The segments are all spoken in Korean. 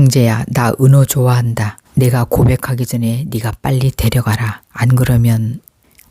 성재야, 나 은호 좋아한다. 내가 고백하기 전에 네가 빨리 데려가라. 안 그러면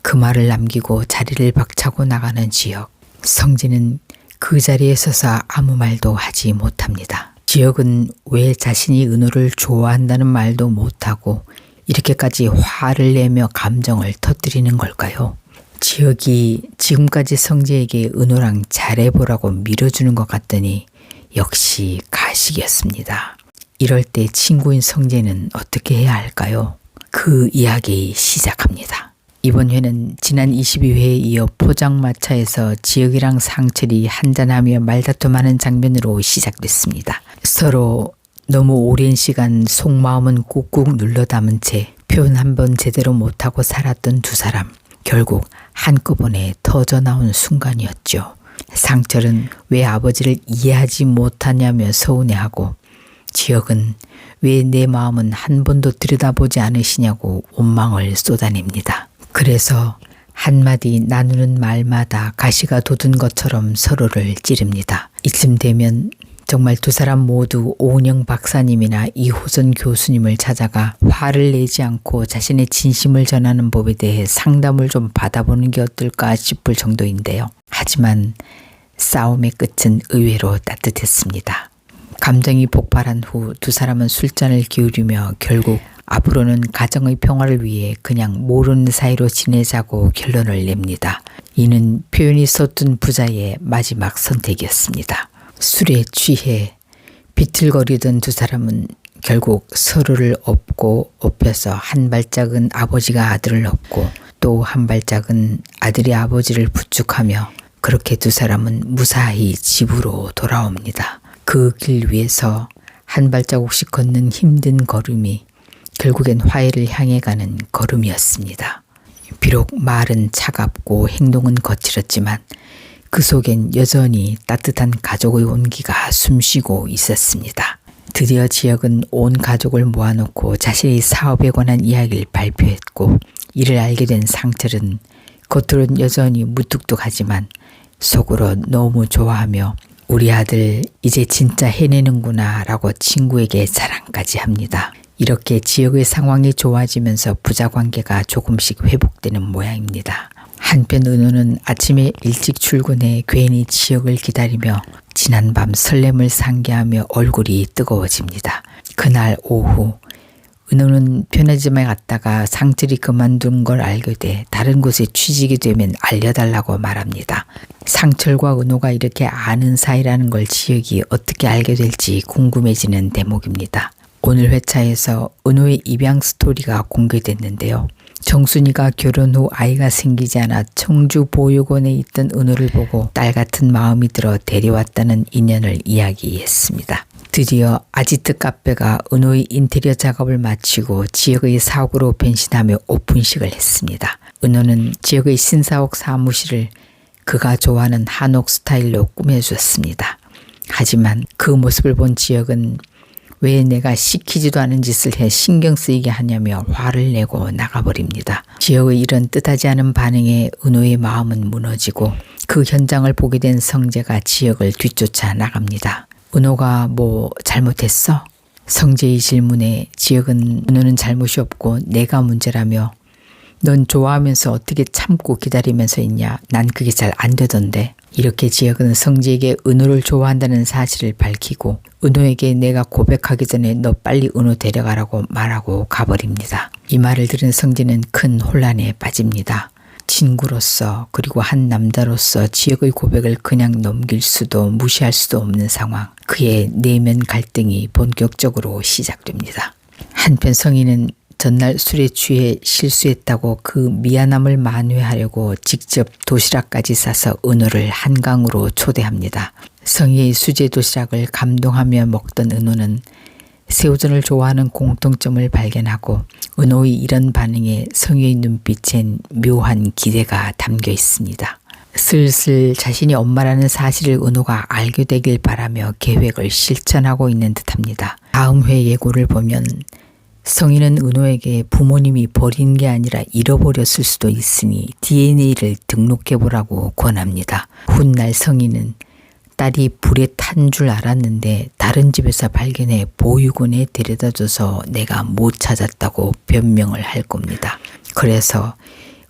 그 말을 남기고 자리를 박차고 나가는 지혁. 성재는 그 자리에 서서 아무 말도 하지 못합니다. 지혁은 왜 자신이 은호를 좋아한다는 말도 못하고 이렇게까지 화를 내며 감정을 터뜨리는 걸까요? 지혁이 지금까지 성재에게 은호랑 잘해보라고 밀어주는 것 같더니 역시 가식이었습니다. 이럴 때 친구인 성재는 어떻게 해야 할까요? 그 이야기 시작합니다. 이번 회는 지난 22회에 이어 포장마차에서 지혁이랑 상철이 한잔하며 말다툼하는 장면으로 시작됐습니다. 서로 너무 오랜 시간 속마음은 꾹꾹 눌러 담은 채 표현 한번 제대로 못하고 살았던 두 사람. 결국 한꺼번에 터져나온 순간이었죠. 상철은 왜 아버지를 이해하지 못하냐며 서운해하고, 지혁은 왜 내 마음은 한 번도 들여다보지 않으시냐고 원망을 쏟아냅니다. 그래서 한마디 나누는 말마다 가시가 돋은 것처럼 서로를 찌릅니다. 이쯤 되면 정말 두 사람 모두 오은영 박사님이나 이호선 교수님을 찾아가 화를 내지 않고 자신의 진심을 전하는 법에 대해 상담을 좀 받아보는 게 어떨까 싶을 정도인데요. 하지만 싸움의 끝은 의외로 따뜻했습니다. 감정이 폭발한 후 두 사람은 술잔을 기울이며 결국 앞으로는 가정의 평화를 위해 그냥 모르는 사이로 지내자고 결론을 냅니다. 이는 표현이 서툰 부자의 마지막 선택이었습니다. 술에 취해 비틀거리던 두 사람은 결국 서로를 업고 업혀서 한 발짝은 아버지가 아들을 업고 또 한 발짝은 아들이 아버지를 부축하며 그렇게 두 사람은 무사히 집으로 돌아옵니다. 그 길 위에서 한 발자국씩 걷는 힘든 걸음이 결국엔 화해를 향해 가는 걸음이었습니다. 비록 말은 차갑고 행동은 거칠었지만 그 속엔 여전히 따뜻한 가족의 온기가 숨쉬고 있었습니다. 드디어 지혁은 온 가족을 모아놓고 자신의 사업에 관한 이야기를 발표했고, 이를 알게 된 상철은 겉으로는 여전히 무뚝뚝하지만 속으로 너무 좋아하며 우리 아들 이제 진짜 해내는구나 라고 친구에게 자랑까지 합니다. 이렇게 지혁의 상황이 좋아지면서 부자 관계가 조금씩 회복되는 모양입니다. 한편 은호는 아침에 일찍 출근해 괜히 지혁을 기다리며 지난밤 설렘을 상기하며 얼굴이 뜨거워집니다. 그날 오후 은호는 편의점에 갔다가 상철이 그만둔 걸 알게 돼 다른 곳에 취직이 되면 알려달라고 말합니다. 상철과 은호가 이렇게 아는 사이라는 걸 지혁이 어떻게 알게 될지 궁금해지는 대목입니다. 오늘 회차에서 은호의 입양 스토리가 공개됐는데요. 정순이가 결혼 후 아이가 생기지 않아 청주 보육원에 있던 은호를 보고 딸 같은 마음이 들어 데려왔다는 인연을 이야기했습니다. 드디어 아지트 카페가 은호의 인테리어 작업을 마치고 지역의 사옥으로 변신하며 오픈식을 했습니다. 은호는 지역의 신사옥 사무실을 그가 좋아하는 한옥 스타일로 꾸며주었습니다. 하지만 그 모습을 본 지역은 왜 내가 시키지도 않은 짓을 해 신경 쓰이게 하냐며 화를 내고 나가버립니다. 지혁의 이런 뜻하지 않은 반응에 은호의 마음은 무너지고 그 현장을 보게 된 성재가 지혁을 뒤쫓아 나갑니다. 은호가 뭐 잘못했어? 성재의 질문에 지혁은 은호는 잘못이 없고 내가 문제라며, 넌 좋아하면서 어떻게 참고 기다리면서 있냐? 난 그게 잘 안 되던데. 이렇게 지혁은 성재에게 은호를 좋아한다는 사실을 밝히고 은호에게 내가 고백하기 전에 너 빨리 은호 데려가라고 말하고 가버립니다. 이 말을 들은 성재는 큰 혼란에 빠집니다. 친구로서 그리고 한 남자로서 지혁의 고백을 그냥 넘길 수도 무시할 수도 없는 상황. 그의 내면 갈등이 본격적으로 시작됩니다. 한편 성희는 전날 술에 취해 실수했다고 그 미안함을 만회하려고 직접 도시락까지 싸서 은호를 한강으로 초대합니다. 성희의 수제 도시락을 감동하며 먹던 은호는 새우전을 좋아하는 공통점을 발견하고 은호의 이런 반응에 성희의 눈빛엔 묘한 기대가 담겨 있습니다. 슬슬 자신이 엄마라는 사실을 은호가 알게 되길 바라며 계획을 실천하고 있는 듯합니다. 다음 회 예고를 보면 성희는 은호에게 부모님이 버린 게 아니라 잃어버렸을 수도 있으니 DNA를 등록해보라고 권합니다. 훗날 성희는 딸이 불에 탄 줄 알았는데 다른 집에서 발견해 보육원에 데려다줘서 내가 못 찾았다고 변명을 할 겁니다. 그래서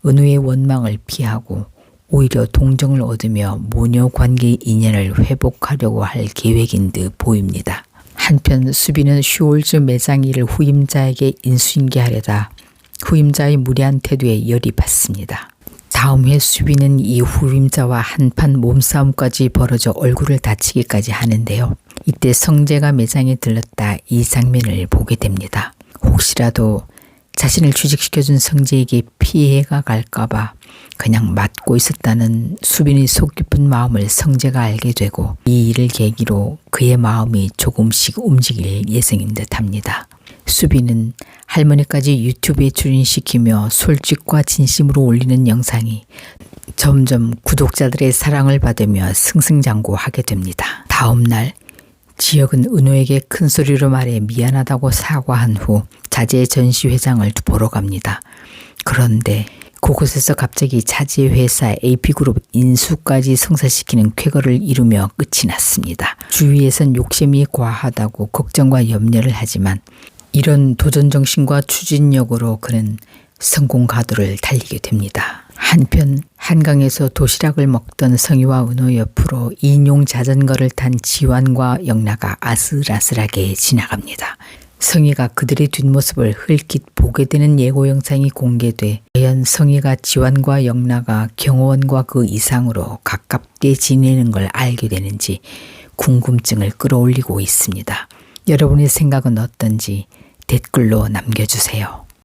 은우의 원망을 피하고 오히려 동정을 얻으며 모녀 관계 인연을 회복하려고 할 계획인 듯 보입니다. 한편 수빈은 슈홀즈 매장 일을 후임자에게 인수인계하려다 후임자의 무례한 태도에 열이 받습니다. 다음 해 수빈은 이 후임자와 한판 몸싸움까지 벌어져 얼굴을 다치기까지 하는데요. 이때 성재가 매장에 들렀다 이 장면을 보게 됩니다. 혹시라도 자신을 취직시켜준 성재에게 피해가 갈까봐 그냥 맞고 있었다는 수빈의 속 깊은 마음을 성재가 알게 되고 이 일을 계기로 그의 마음이 조금씩 움직일 예정인 듯합니다. 수빈은 할머니까지 유튜브에 출연시키며 솔직과 진심으로 올리는 영상이 점점 구독자들의 사랑을 받으며 승승장구하게 됩니다. 다음 날 지혁은 은호에게 큰 소리로 말해 미안하다고 사과한 후 자재 전시회장을 보러 갑니다. 그런데 그곳에서 갑자기 자재 회사 AP그룹 인수까지 성사시키는 쾌거를 이루며 끝이 났습니다. 주위에선 욕심이 과하다고 걱정과 염려를 하지만 이런 도전정신과 추진력으로 그는 성공 가도를 달리게 됩니다. 한편 한강에서 도시락을 먹던 성희와 은호 옆으로 인용 자전거를 탄 지환과 영라가 아슬아슬하게 지나갑니다. 성희가 그들의 뒷모습을 흘낏 보게 되는 예고 영상이 공개돼 과연 성희가 지환과 영라가 경호원과 그 이상으로 가깝게 지내는 걸 알게 되는지 궁금증을 끌어올리고 있습니다. 여러분의 생각은 어떤지 댓글로 남겨주세요.